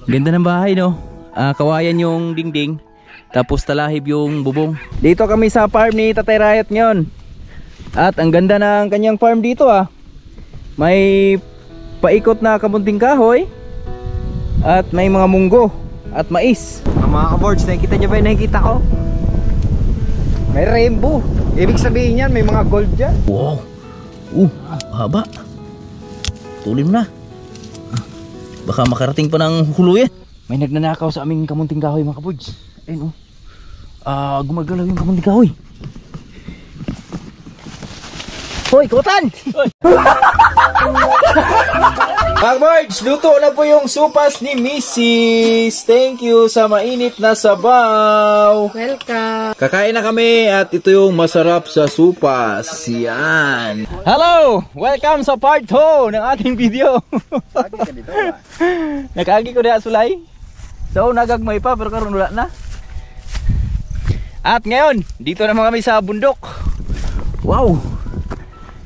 Ganda ng bahay, no? Kawayan yung dingding, tapos talahib yung bubong. Dito kami sa farm ni Tatay Riot ngayon. At ang ganda ng kanyang farm dito, may paikot na kamunting kahoy at may mga munggo at mais. Mga kabords, nakikita nyo ba yung nakikita ko? May rainbow. Ibig sabihin yan, may mga gold dyan. Wow. Haba. Tulim na. Baka makarating pa ng huluyan. May nagnanakaw sa aming kamunting kahoy, mga kabords. Ayun, gumagalaw yung kamunting kahoy. Hoy, kutan! Mga birds, luto na po yung supas ni Mrs. Thank you sa mainit na sabaw. Welcome. Kakain na kami at ito yung masarap sa supas. Yan. Hello! Welcome sa part 2 ng ating video. Nakaagi ko na sulay. So nagagmay pa pero karon wala na. At ngayon, dito naman kami sa bundok. Wow!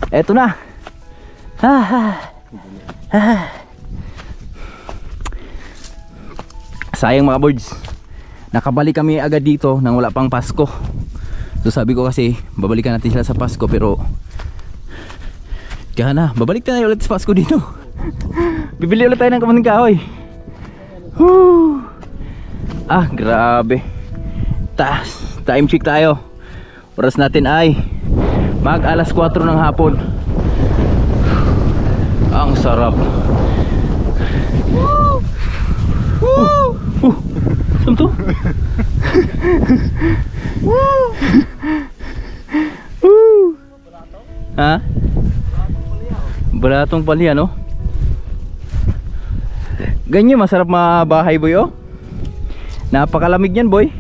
Eto na. Sayang mga birds, nakabalik kami agad dito nang wala pang Pasko. So sabi ko kasi babalikan natin sila sa Pasko, pero kaya na, babalik tayo ulit sa Pasko dito. Bibili ulit tayo ng kamunting kahoy. Grabe. Time check tayo. Oras natin ay mag alas 4 ng hapon. Ang sarap. Saan to? Ha? Balatong pali, ano? Ganyan masarap mabahay, boy, oh. Napakalamig yan, boy.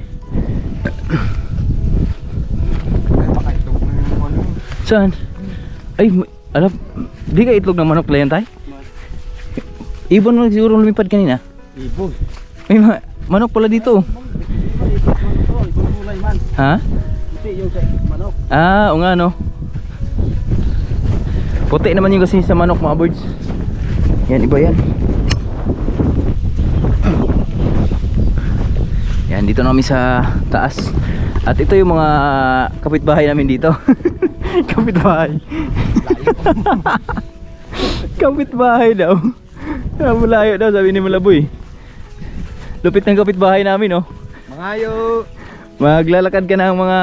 Saan? Ay, alam, di ka itlog ng manok lang tay? Ibon mo siguro lumipad kanina? Ibon. May manok pala dito. Ha? Manok. O nga, no? Puti naman yung kasi sa manok, mga birds. Yan, iba yan. Yan, dito na kami sa taas. At ito yung mga kapitbahay namin dito. Kapitbahay. Kapitbahay daw. Malayo daw, sabi ni Malaboy. Lupit ng kapitbahay namin, oh. Mangayo. Maglalakad ka ng mga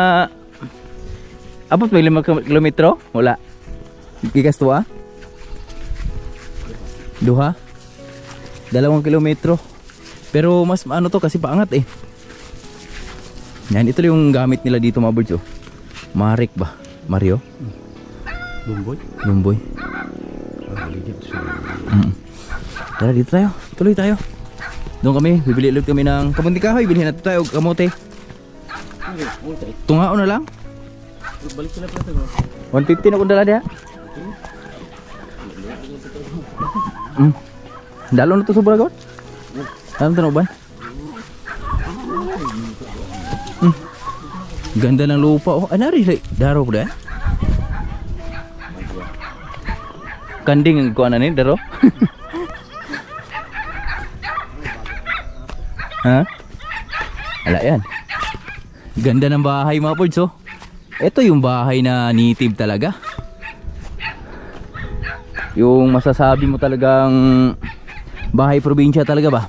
abot may 5 kilometro? Wala. Gigas to, 2 kilometro. Pero mas ano to kasi paangat, eh. Yan, ito yung gamit nila dito, mga birds, oh. Marik ba? Mario? Lumboy? Lumboy. Tara, dito tayo. Tuloy tayo. Doon kami, bibili ulit kami ng kamunting kahoy. Bilhin natin tayo kamote. Tungao na lang. Balik sila pa ito. 150 na kung dala diha. Dalo na to sobra gawin. Alam to na ba? Ganda ng lupa, oh. Anari daro po dahil kanding ang kuha na ni daro. Ha? Ala yan. Ganda ng bahay, mga birds, oh. Ito yung bahay na native talaga. Yung masasabi mo talagang bahay probinsya talaga ba?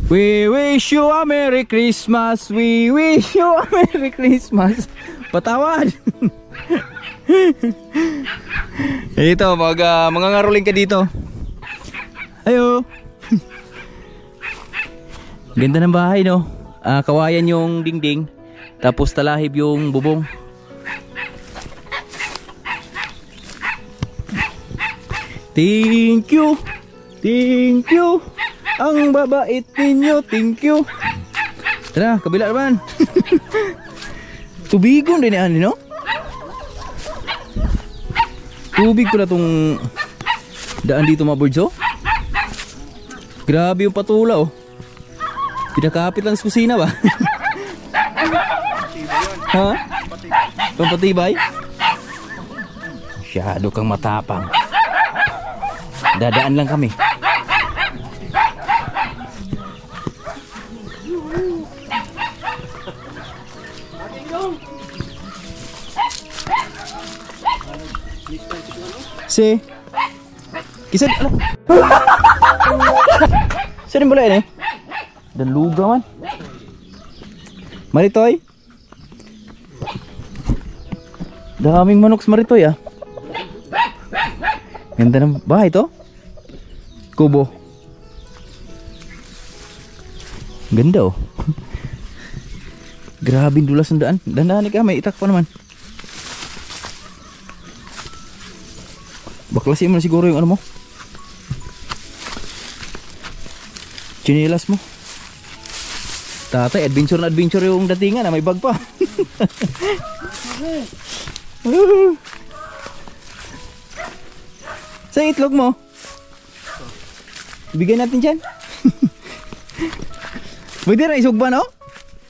We wish you a Merry Christmas. We wish you a Merry Christmas. Patawad. Ito, mga ngaruling ka dito. Ayo. Ganda ng bahay, no? Kawayan yung dingding, tapos talahib yung bubong. Thank you. Thank you. Ang babait ninyo, thank you. Tara, kabila naman. Tubigon din yan, no? Tubig ko na tong daan dito, mga birds, oh. Grabe yung patula, oh. Pinakapit lang sa kusina ba? Ha? Pampatibay? Masyado kang matapang. Dadaan lang kami. Si Kisah ala. Saan boleh ni? Dan luga man. Maritoy. Daming manok sa Maritoy ah. Ganda ng bahay to. Kubo. Ganda oh. Grabe dulas ng daan. Dandahan ka, may itak pa naman. Baklasin mo na siguro yung ano mo. Chinilas mo. Tatay, adventure na adventure yung datingan, may bag pa. Sa itlog mo. Ibigay natin dyan. Pwede na isugba no?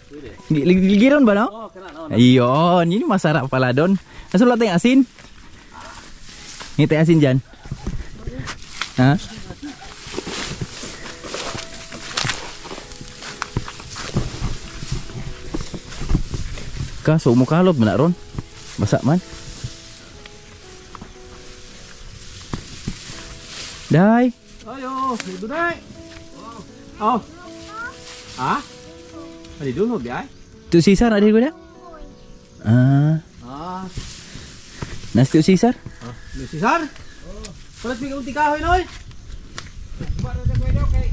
Pwede. Ligiron ba no? Oo, kailangan. Ayun, yun masarap pala doon. Nasulat tayong asin. Ngiti asin dyan. Ha? Kaso umukalot man na ron. Basa man. Day. Ayo, dito day. Oh. Ah? Ano dulu biay? Tu Caesar ada ko na? Ah. Ah. Nasti Caesar? Ah, ni Caesar? Oh. Palit mi unti kahoy noy. Baro sa kwelo kay.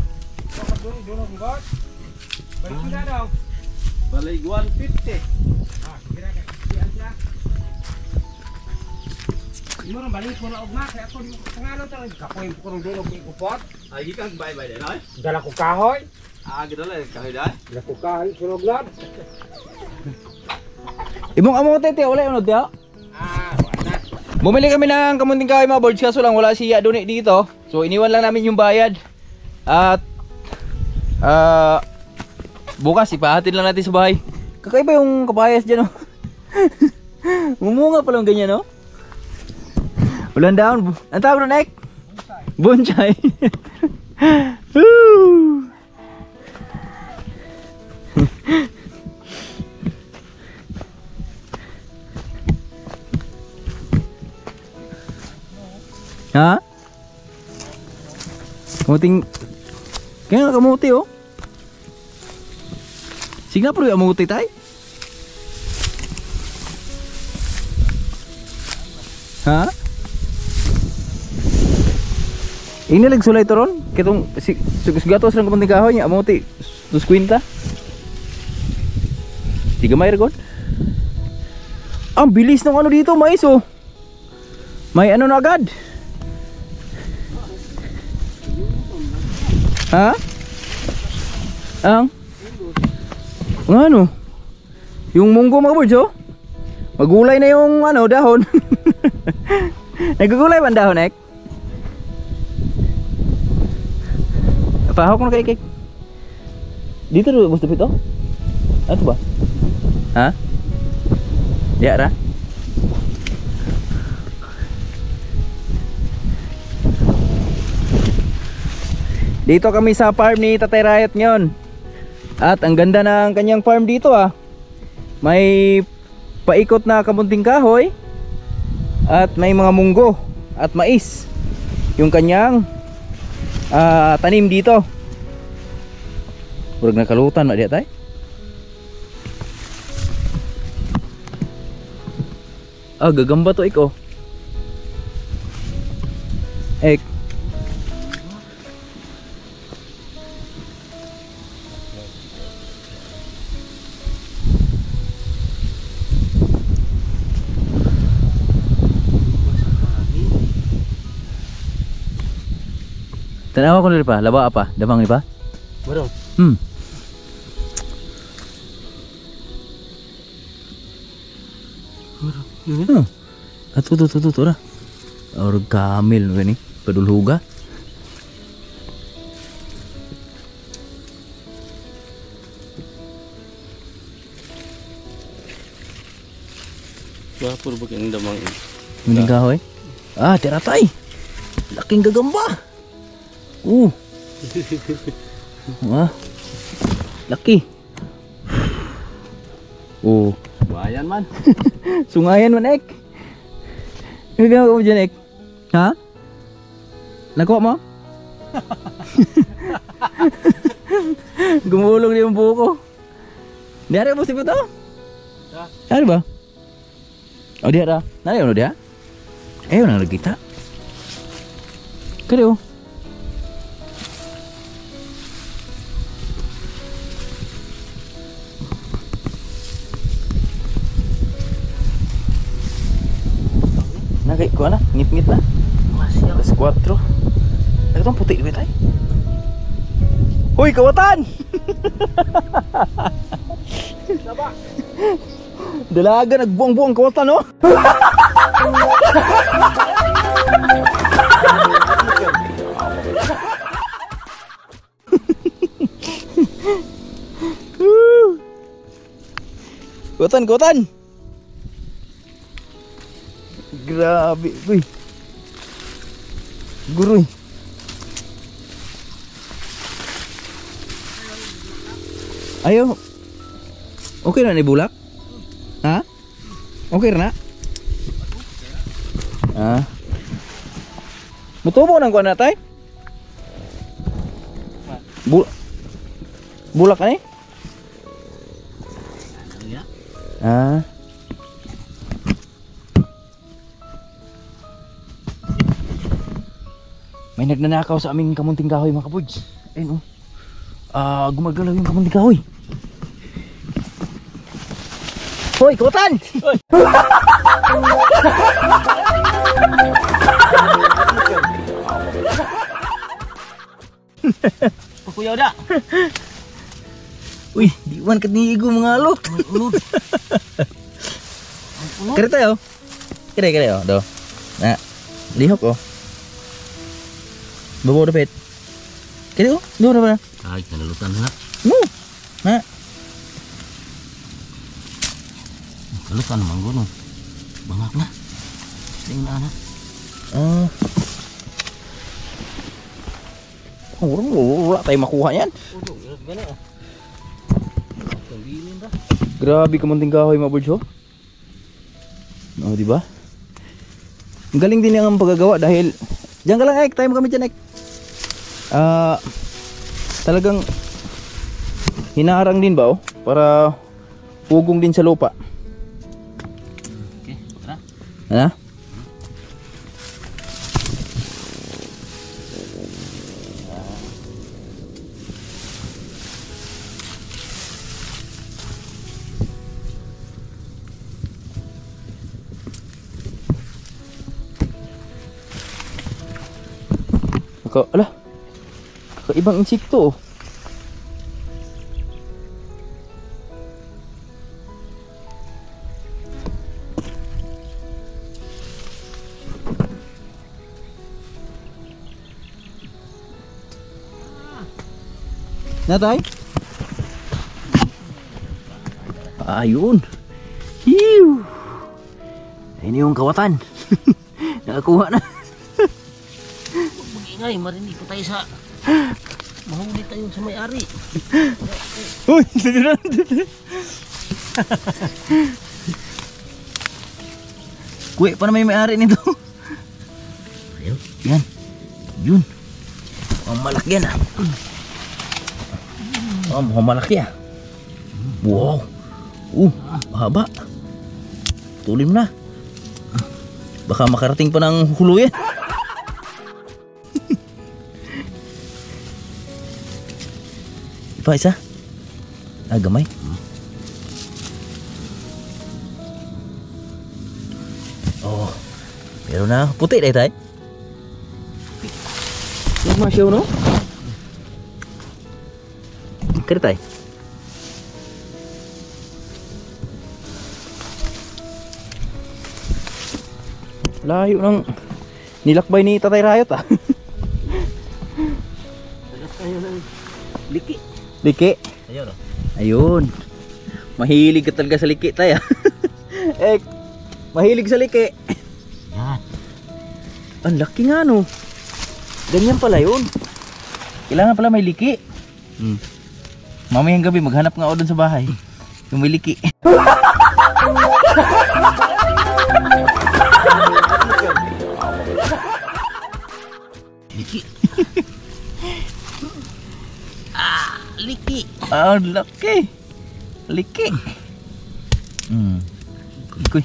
Papat dulu bugat. Balik na daw. Balik 150. Ah, kira kay diyan siya. Imo ra balik ko na ugma kay ako di pangalo ta kapoy ko rong dulo kay kupot. Ay gikang bye-bye dai noy. Dala ko kahoy. Ah, gitu lah kahoy dai. Dala ko kahoy sulog lang. Ibong amote te wala unod ya? Ah, wala. Bumili kami ng kamunting kahoy mga boards kaso lang wala siya doon dito. So iniwan lang namin yung bayad. At bukas ipahatid lang natin sa bahay. Kakaiba yung kapayas dyan oh. Mumunga pa lang ganyan oh. Ulan down. Ang tawag na Ek? Bonsai. Woo! Ha? Kamuting. Kaya nga kamuti oh. Sige na pero yung kamuti tayo. Ha? Ini lagi sulay to ron. Kitong gatos lang kamuting kahoy niya. Kamuti. 2.50. Tiga may regon. Ang bilis ng ano dito mais oh. May ano na agad. Ha? Ang ano? Yung munggo mga birds oh. Magulay na yung ano dahon. Nagugulay ba ang dahon Ek? Pahawak ko na kay Kik. Dito rin gusto pito? Ano ba? Ha? Diya ra? Dito kami sa farm ni Tatay Riot ngayon. At ang ganda ng kanyang farm dito ah. May paikot na kamunting kahoy. At may mga munggo at mais. Yung kanyang tanim dito. Urag nakalutan na diya tay. Ah, gagamba to ik oh. Ek. Tanawa ko nila pa, laba apa? Damang ni pa? Barong. Ato ra. Or kamil gani, padulhuga. Wapur ba kang damang. Mending kahoy. Ah, tiratay. Laking gagamba. Wah. Laki. Oh, Bahaya Sungayan man. Sungayan man, Ek. Ano ginawa mo dyan, Ek? Ha? Nakuha mo? Gumulong din yung buko. Diyan mo si Puto? Ano ba? Oh, diyan. Nari ano diyan? Ayaw nang nagkita. Kaya oh. Nagay ko na, ngit-ngit na. Masya. Alas 4. Ito ang puti duit ay. Hoy, kawatan! Saba. Dalaga nagbuang-buang kawatan, no? Kawatan, kawatan! Grabe, uy. Guroy. Ayo. Okay na ni bulak? Ha? Okay na? Ah. Mutubo nang kuan na tay? Bulak ka ni? Ah. May nagnanakaw sa aming kamunting kahoy mga kabuds. Ayun oh. Gumagalaw yung kamunting kahoy. Hoy, kawatan! Hoy! Pakuyaw da. Uy, di man katnigo mga alok. Kere tayo. Kere oh, do. Na, lihok oh. Babaw dapit. Kere oh, do na ba? Ay, kanalutan na. No. Na. Kalutan naman gano'n. Bangak na. Tingin na na. Wala tayo makuha yan. Gano'n. Kabilin ba? Grabe kamunting kahoy mga buds oh. Oh, di ba? Ang galing din ang paggagawa dahil diyan ka lang Ek, tayo mo kami diyan Ek. Talagang hinaharang din ba oh para hugong din sa lupa. Okay, tara. Ano? Ala, kakaibang insekto oh. Natay? Ayun. Hiu. Ini yung kawatan. Nakakuha na. Mag-ingay, marinig ko tayo sa... Mahuli tayo sa may-ari. Uy! Kuwi pa na may-ari nito. Ayun. Yan. Yun. Ang malaki yan ah. Mukhang malaki ah. Wow. Mahaba. Tulim na. Baka makarating pa ng huluyan. Pa isa? Gamay. Oh. Pero na puti dahil tayo. Yung masyaw no? Kaya tayo. Layo ng nilakbay ni Tatay Rayot ah. Tagas tayo ng liki. Liki. Ayun o. Ayun. Mahilig ka talaga sa liki tayo. Mahilig sa liki. Yan. Ang laki nga no. Ganyan pala yun. Kailangan pala may liki. Mamayang gabi maghanap nga ako dun sa bahay. Yung may liki. Liki. Liki. Ah, laki. Liki. Ikoy.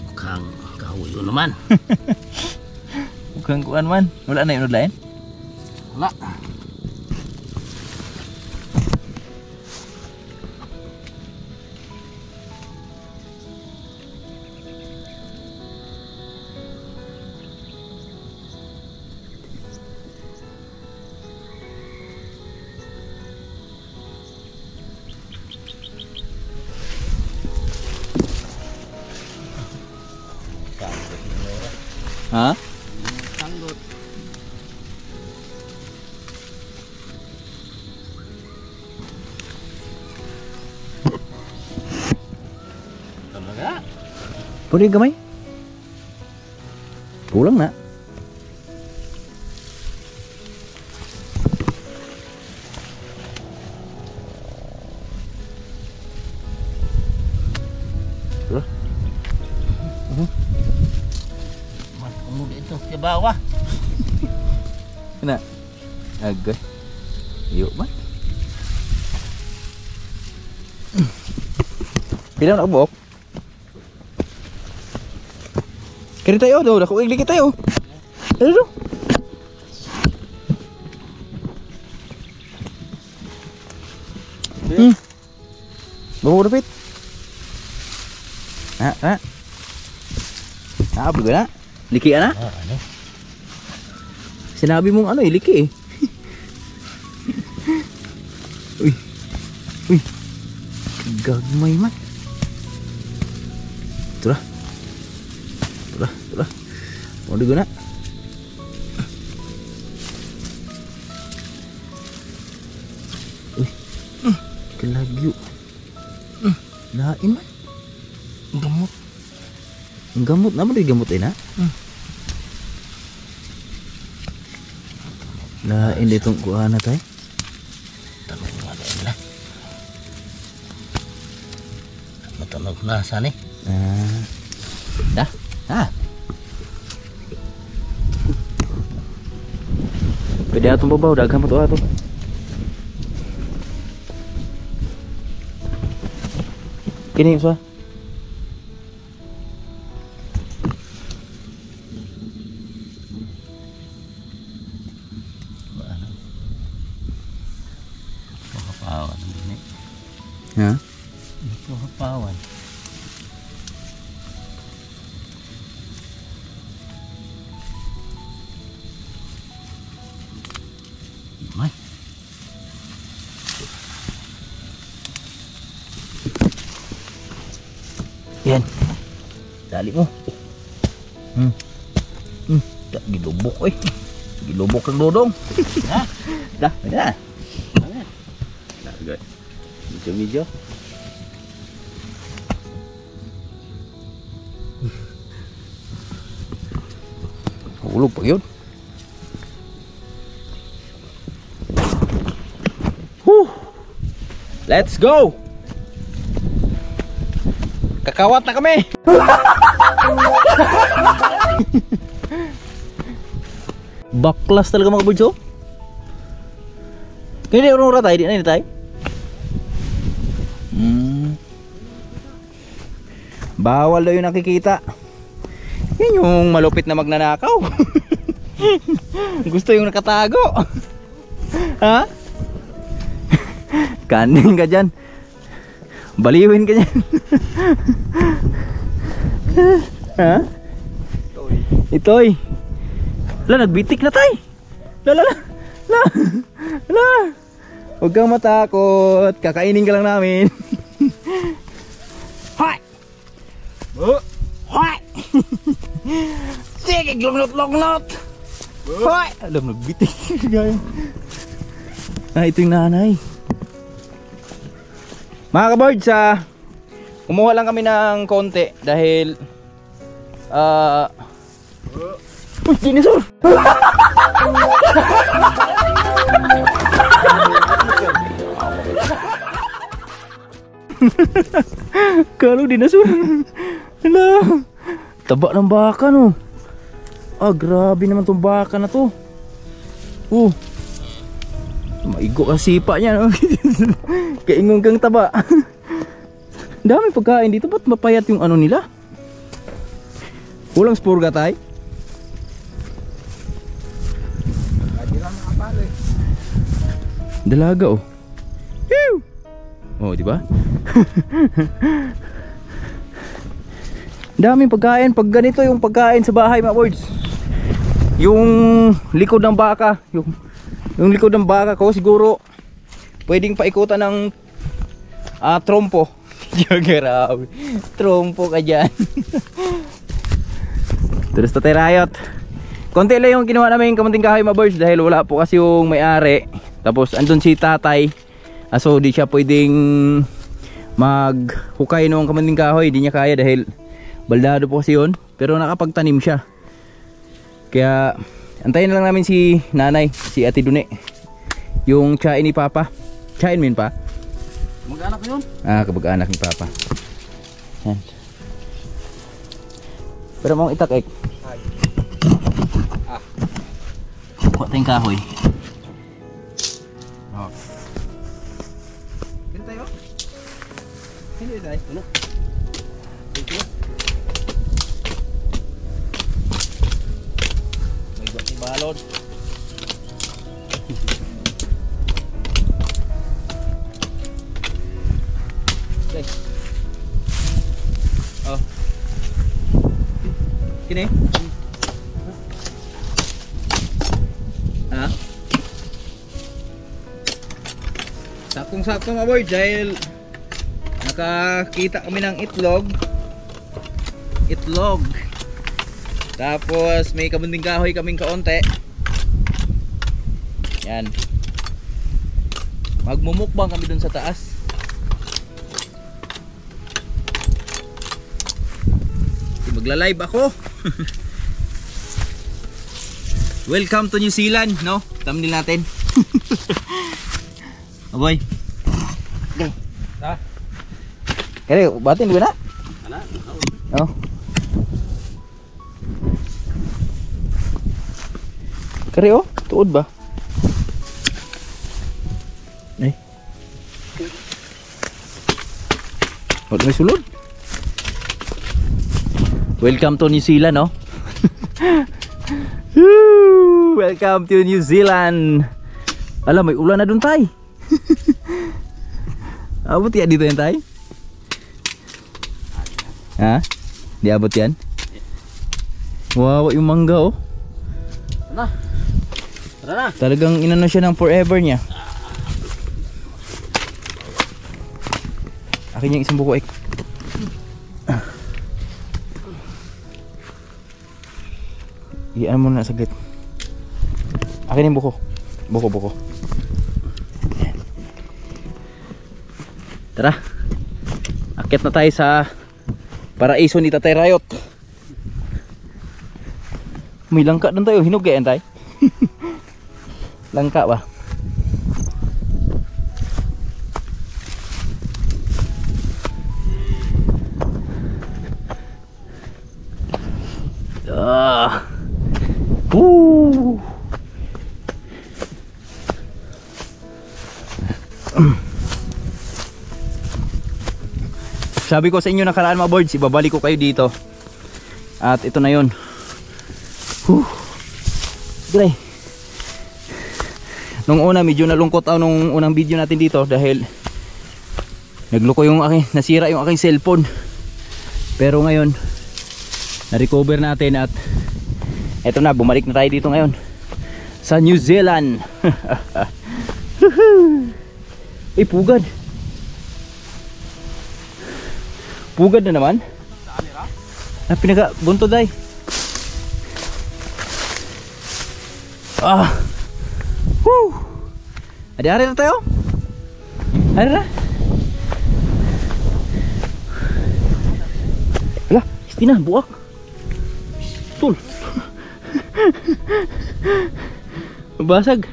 Mukhang kahuyo naman. Mukhang kuan man. Wala na yung lain. Wala. Ha? Sanggot. Talaga? Pwede gamay? Kulang na. Ano dito? Sa bawah. Kena. Agay. Yuk man. Pila na kabok? Kiri tayo daw, dako igli tayo. Ano? Bawa dapit. Ha. Apa guna? Liki ana? Ano? Sinabi mong ano, liki eh. Uy. Gagmay man. Tura. Mau diguna? Uy. Kelagyo. Lain man. Gamot. Gamot naman di gamot na. Lain ditong kuha na tayo. Tanong nga nila. Matanog na saan eh? Dah. Pwede atong babaw, daghang pa to ato. Kini usah. Kapawan ini. Ha? Ito kapawan. Mai. Yan. Dali mo. Tak gilubok eh. Gilubok ang dodong. Ha? Dah, dah. Ano? Nah, good. Medyo. Hulog pa yun. Let's go! Kakawat na kami! Baklas talaga mga bulso. Kaya di orang tayo, di na tayo. Bawal daw yung nakikita. Yan yung malupit na magnanakaw. Gusto yung nakatago. Ha? Kanin ka dyan. Baliwin ka dyan. Ha? Itoy. La, nagbitik na tay. La. Huwag kang matakot. Kakainin ka lang namin. Hoy! Hoy! Sige, glonglot. Hoy! Alam, nagbitik. Ito yung nanay. Mga kabards, kumuha lang kami ng konti dahil uy, dinosaur! Kalo dinosaur. Hala. Taba ng baka no. Ah, grabe naman tong baka na to. Maigo ang sipa niya no. Kaingon kang taba. Dami pagkain dito, ba't mapayat yung ano nila? Kulang spurga tay. Dalaga oh. Ew! Oh, di ba? Daming pagkain. Pag ganito yung pagkain sa bahay, mga boys. Yung likod ng baka, yung likod ng baka ko siguro pwedeng paikutan ng trompo. Grabe. Trompo ka dyan. Terus Tatay Rayot. Konti lang yung ginawa namin kamunting kahoy, mga boys, dahil wala po kasi yung may-ari. Tapos andun si tatay. So di siya pwedeng maghukay ng kamunting kahoy. Di niya kaya dahil baldado po kasi yun. Pero nakapagtanim siya. Kaya antayin na lang namin si nanay, si Ate Dune. Yung tsain ni Papa. Tsain min pa? Mag-anak yun? Kabag-anak ni Papa. Yan. Pero mong itak-ek. Kuha tayong kahoy. Ganito yun? Hindi tayo. Ano? May iba si balod. Okay. Oh. Kini? Ha? Saktong-sakto mga boy dahil nakakita kami ng itlog. Tapos may kabunding kahoy kaming kaunti. Yan. Magmumukbang kami dun sa taas. Magla-live ako. Welcome to New Zealand, no? Thumbnail natin. Aboy. Okay. Ha? Kaya batin ko na? Ana? Oh. Kaya oh, tuod ba? Ay. Wala may sulod. Welcome to New Zealand, no? Welcome to New Zealand. Alam, may ulan na dun tay. Abot ya dito yan tay? Ha? Di abot yan? Wow, yung mangga oh. Tara. Tara na. Talagang inano siya ng forever niya. Akin yung isang buko ek. Iyan mo na saglit. Akin yung buko. Buko. Tara. Akyat na tayo sa paraiso ni Tatay Rayot. May langka doon tayo. Hinog yan tayo. Langka ba? Sabi ko sa inyo nakaraan mga boards, ibabalik ko kayo dito. At ito na yun. Gray. Nung una medyo nalungkot ako nung unang video natin dito dahil nagloko yung aking, nasira yung aking cellphone. Pero ngayon na-recover natin at eto na, bumalik na tayo dito ngayon sa New Zealand. Pugad. Pugad na naman. Pinaka buntod ay. Ada na tayo. Ada na. Ala, istina buak. Tul. Nabasag.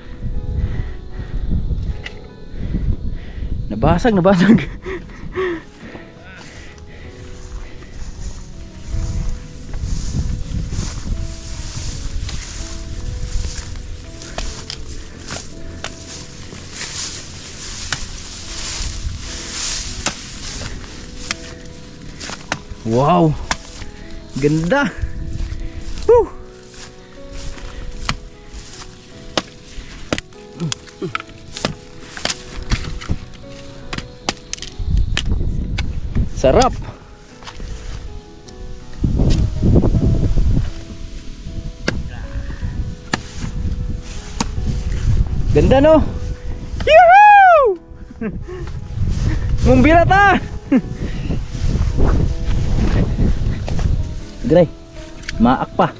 Nabasag. Wow! Ganda! Woo! Sarap! Ganda no? Yuhuu! Ngumbira ta! Gray, maak pa.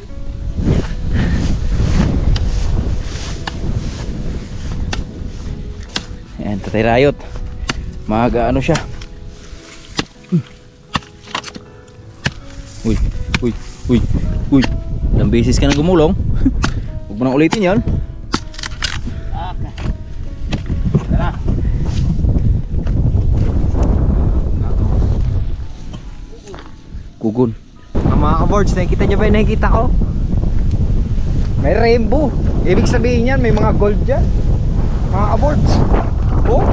Ayan, Tatay Rayot. Maaga ano siya. Uy, uy, uy, uy. Ilang beses ka na gumulong. Huwag mo nang ulitin yan. Tara. Kugon. Mga ka-boards, nakikita nyo ba yung nakikita ko? May rainbow. Ibig sabihin yan, may mga gold dyan. Mga ka-boards. Oh.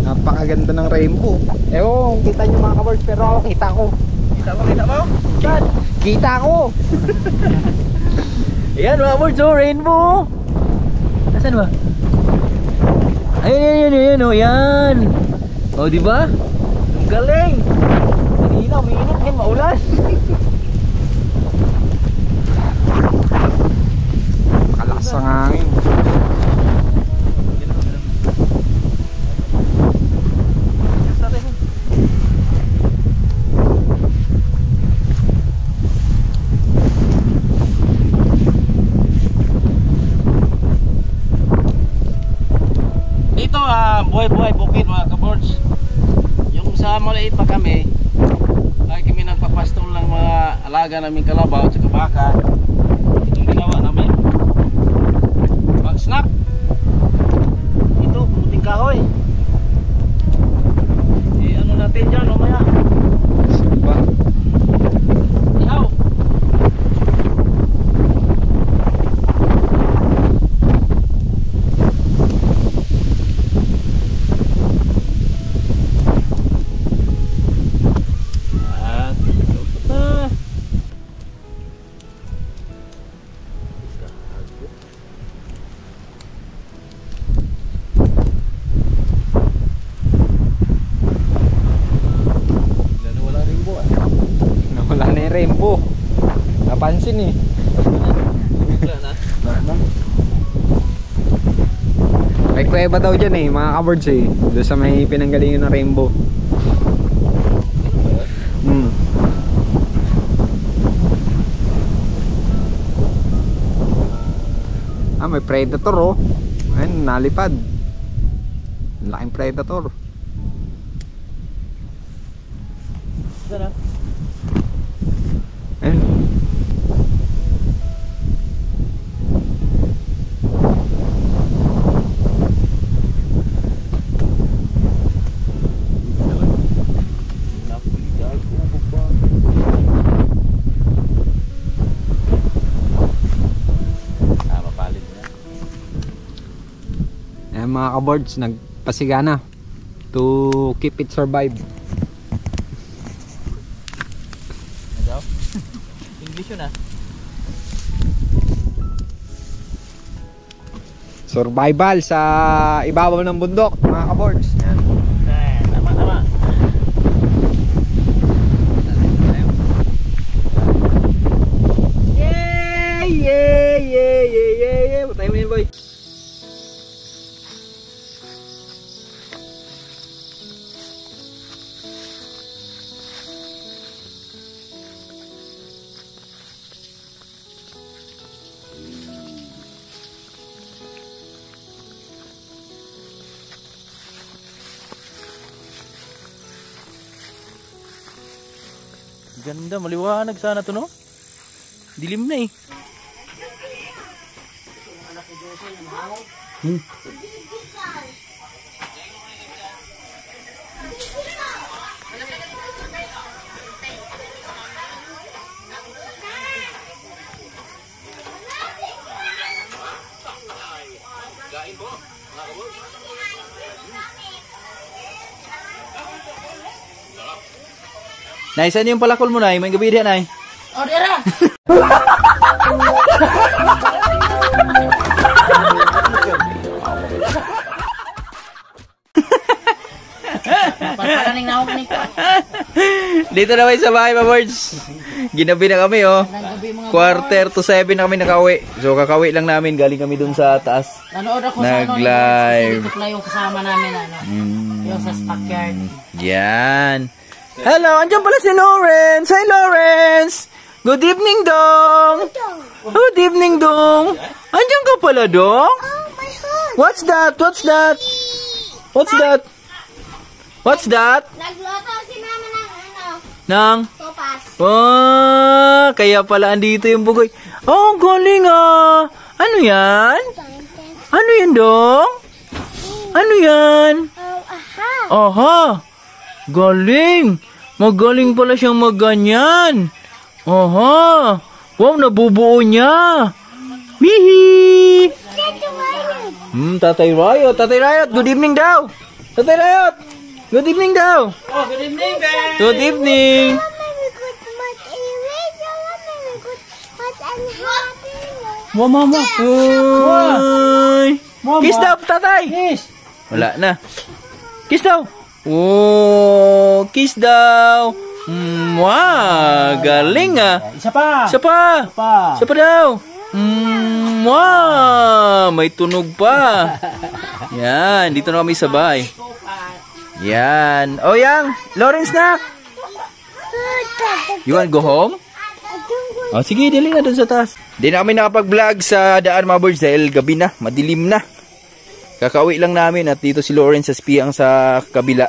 Napakaganda ng rainbow. Ewan, kita nyo mga ka-boards, pero ako kita ko. Kita mo? Saan? Kita ko. Ayan mga birds, oh, rainbow. Nasaan ba? Ayan, oh, yan. Oh, di ba? Ang galing. Kanina, umiinit, ngayon maulan. Kalakas ang hangin. Buhay-buhay bukid mga ka-boards. Yung sa maliit pa kami, lagi kami nagpapastol ng mga alaga naming kalabaw at saka baka. Itong ginawa namin mag-snack. Ito, puting kahoy. Ano natin dyan mamaya? Ba? Ihaw. Nawala na yung rainbow. Napansin eh. Wala na. May kuweba daw dyan eh, mga ka-boards eh. Doon sa may pinanggalingan ng rainbow. May predator oh. Ayun, nalipad. Laking predator. Sana. Ayun. Ayan mga ka-boards, nagpasigana to keep it survive. English yun ah. Survival sa ibabaw ng bundok mga ka-boards. Ayan. Tama. Yeah. Patay mo yun boy. Ganda, maliwanag sana to no? Dilim na eh. Nay, saan yung palakol mo, Nay? May gabi diyan, Nay. Oh, dira. Pagkakaning na ako ni ko. Dito na may sa bahay, Pabords. Ginabi na kami, oh. 6:45 na kami nakauwi. So, kakauwi lang namin. Galing kami dun sa taas. Nanood ako Nag-live. sa yung kasama namin, ano. Yung sa stockyard. Yan. Hello, andyan pala si Lawrence. Hi, Lawrence. Good evening, Dong. Good evening, Dong. Andyan ka pala, Dong? What's that? What's that? What's that? What's that? Nagluto si mama ng ano, Nang? sopas. Oh, kaya pala andito yung bugoy. Oh, ang galing ah. Ano yan? Ano yan, Dong? Ano yan? Aha. Aha. Galing. Magaling pala siyang magganyan. Aha. Wow, nabubuo niya. Mihi. Tatay Riot. Tatay Riot, good evening daw. Tatay Riot, good evening daw. Oh, good evening, guys. Good evening. Wow, mama. Uy. Kiss daw, tatay. Yes. Wala na. Kiss daw. Oh, kiss daw. Wow, galing ah. Isa pa. Isa pa. Isa pa daw. Wow, may tunog pa. Yan, dito na kami sa bahay. Yan. Oh, yang. Lawrence na. You want go home? Oh, sige, dili na dun sa taas. Di na kami nakapag-vlog sa daan, mga birds, dahil gabi na, madilim na. Kakauwi lang namin at dito si Lawrence sa spiyang sa kabila.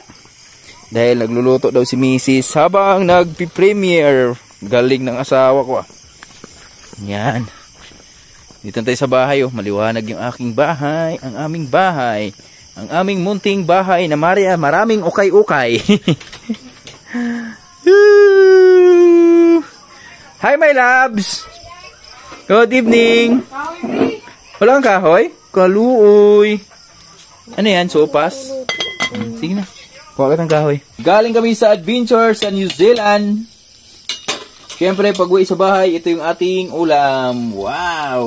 Dahil nagluluto daw si Mrs. habang nagpi-premiere. Galing ng asawa ko ah. Yan. Dito tayo sa bahay oh. Maliwanag yung aking bahay. Ang aming bahay. Ang aming munting bahay na maraming ukay-ukay. Hi my loves! Good evening! Walang kahoy? Kaluoy! Ano yan? Sopas? Sige na. Kuha ka ng kahoy. Galing kami sa adventure sa New Zealand. Siyempre, pag uwi sa bahay, ito yung ating ulam. Wow!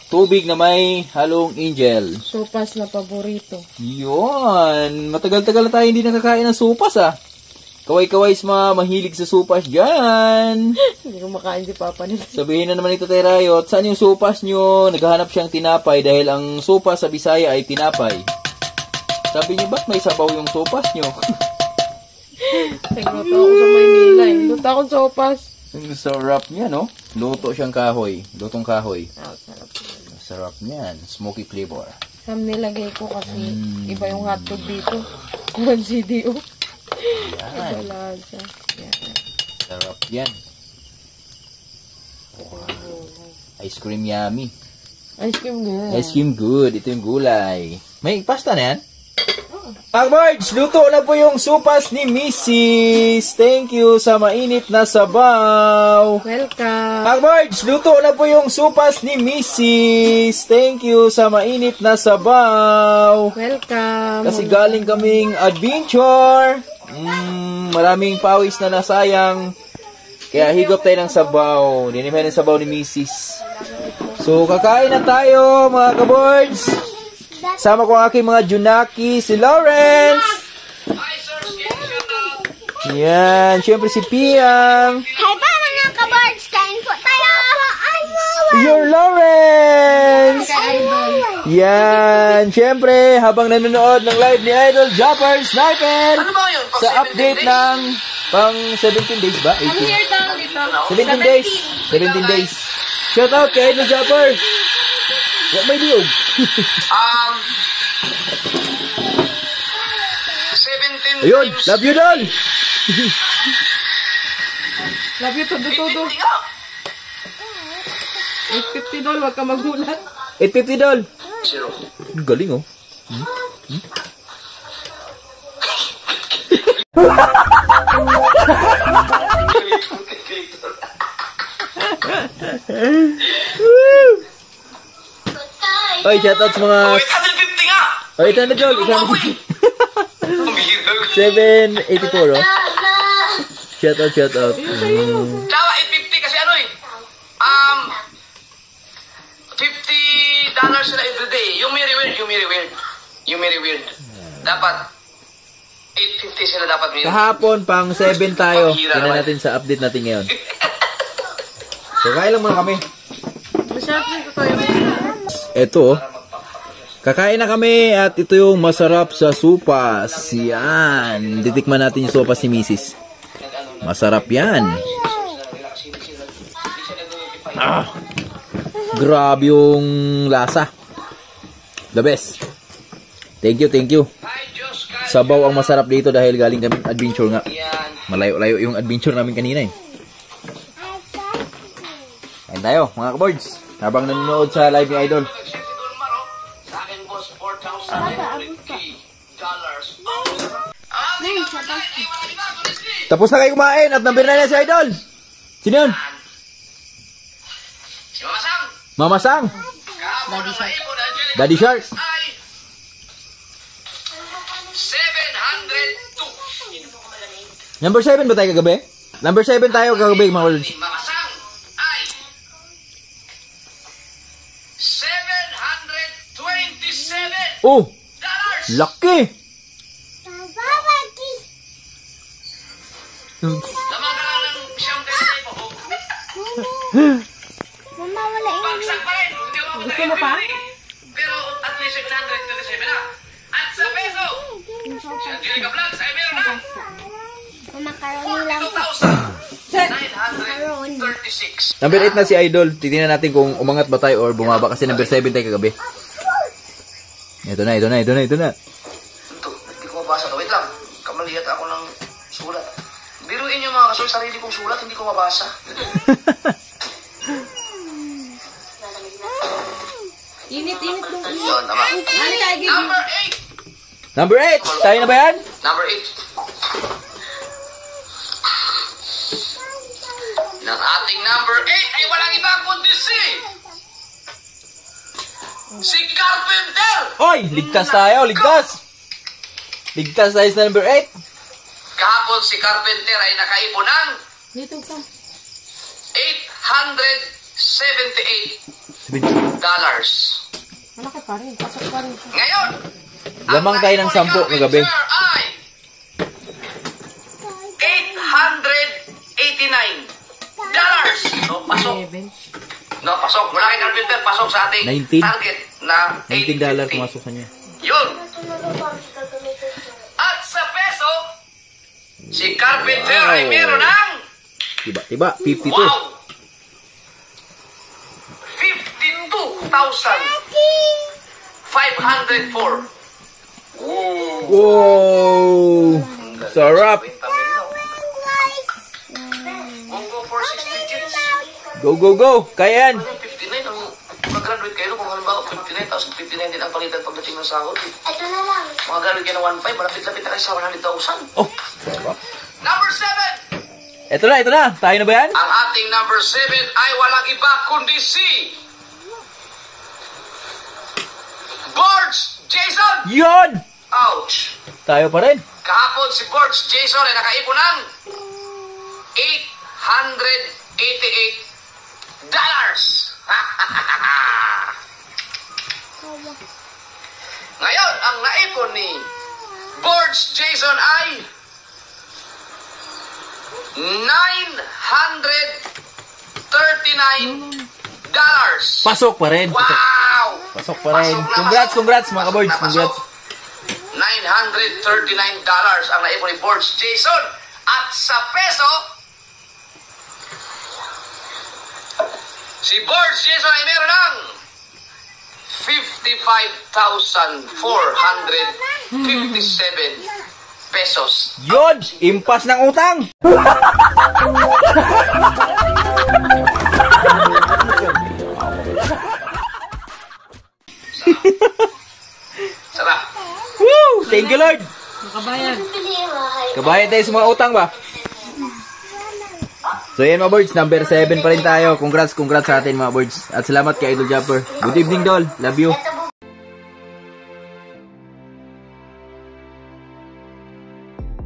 Tubig na may halong angel. Sopas na paborito. Yun! Matagal-tagal na tayo hindi nakakain ng sopas ah. Kaway-kaway mga mahilig sa sopas dyan. Hindi ko makain si Papa nila. Sabihin na naman ito tayo Riot, saan yung sopas nyo? Naghahanap siyang tinapay dahil ang sopas sa Bisaya ay tinapay. Sabi niyo, ba't may sabaw yung sopas nyo? Nagluto ako sa Maynila eh. Luto akong sopas. Ang sarap niya, no? Luto siyang kahoy. Lutong kahoy. Sarap. Sarap niyan. Smoky flavor. Sam nilagay ko kasi iba yung hotdog dito. 1 CDO. Yan. Iba siya. Yan. Sarap yan. Ice cream yummy. Ice cream good. Ice cream good. Ito yung gulay. May pasta na yan? Mga birds, luto na po yung sopas ni Mrs. Thank you sa mainit na sabaw. Welcome. Mga birds, luto na po yung sopas ni Mrs. Thank you sa mainit na sabaw. Welcome. Kasi galing kaming adventure. Maraming pawis na nasayang. Kaya higop tayo ng sabaw. Dinimay ng sabaw ni Mrs. So, kakain na tayo mga kaboards. Sama ko ang aking mga Junaki, si Lawrence. Yan, syempre si Piang. Hi pa mga ka-birds, kain po tayo. You're Lawrence. Yan, syempre habang nanonood ng live ni Idol Japper Sniper sa update ng pang 17 days ba? 18. 17 days. 17 days. Shout out kay Idol Japper. What may diog? 17 Ayun, love you doll. Love you, todo-todo. $850, wag ka magulat. 850 doll. Galing oh. Oy, shoutout sa mga Oh, 800 Jol. 784, oh. Shout out. Dawa 850 kasi ano eh. $50 sila everyday. Yung very weird. Dapat 850 sila dapat minimum. Kahapon, pang 7 tayo. Tingnan natin sa update natin ngayon. So, kain lang muna kami. Masarap yung kakain. Ito, oh. Kakain na kami at ito yung masarap sa sopas. Yan. Titikman natin yung sopas ni Mrs. Masarap yan. Grabe yung lasa. The best. Thank you. Sabaw ang masarap dito dahil galing kami adventure nga. Malayo-layo yung adventure namin kanina eh. Kain tayo mga kaboards. Habang nanonood sa live ni Idol. Tapos na kayo kumain at number 9 na si Idol. Sino yun? Si Mamasang. Mamasang. Daddy Shark. 702. Number 7 ba tayo kagabi? Number 7 tayo kagabi mga kaboards. Mamasang ay 727. Oh! Laki! Lamang ka lang ng siyang kayo po. Mama, wala yun. Bagsak pa rin. Gusto mo pa? Pero at least 727 na. At sa peso. Si Angelica Vlogs ay meron na. Macaroni lang po. 936. Number 8 na si Idol. Titingnan natin kung umangat ba tayo or bumaba kasi number 7 tayo kagabi. Ito na. Ito, hindi ko mabasa to. Wait lang. Kamaliyat ako ng sulat. Biruin niyo mga kasoy, sarili kong sulat, hindi ko mabasa. Init dong. Yun, tama. Number 8. Number 8! Tayo na ba yan? Number 8. Ng ating number 8 ay walang iba kundi si Carpenter! Oy! Ligtas tayo! Ligtas tayo sa number 8. Kahapon si Carpenter ay nakaipon ng Dito pa. $878. Malaki pa rin. Pasok pa rin. Ngayon, Lamang tayo ng 10 kagabi. ay $889. No, pasok. No, pasok. Mula kay Carpenter, pasok sa ating 19. target na $19 $850. pumasok sa niya. Yun. At sa peso, si Carpenter ay meron ng Tiba, 52. wow! 52,504. Wow! Sarap! Go for 6 digits. Go! Kaya yan! 59 ang mag-graduate kayo kung halimbawa 59 tapos 59 din ang palitan pagdating ng sahod. Ito na lang. Mag-graduate kayo ng 1.5, malapit-lapit na kayo sa 100,000. Oh! Number 7! Ito na! Tayo na ba yan? Ang ating number 7 ay walang iba kundi si Borge Jason! Yun! Ouch! Tayo pa rin. Kahapon si Borge Jason ay nakaipon ng $888. Ngayon, ang naipon ni Borge Jason ay $939. Pasok pa rin. Wow! Pasok pa rin. Congrats mga kaboards. Congrats. $939 ang naipon ni Borge Jason. At sa peso, si Borge Jason ay meron ng 55,457 pesos. Yun! Impas ng utang! Sarap. Woo! Thank you, Lord! Nakabayan. Kabayan tayo sa mga utang ba? So yan mga boards, number 7 pa rin tayo. Congrats sa atin mga boards. At salamat kay Idol Japper. Good evening, Dol. Love you.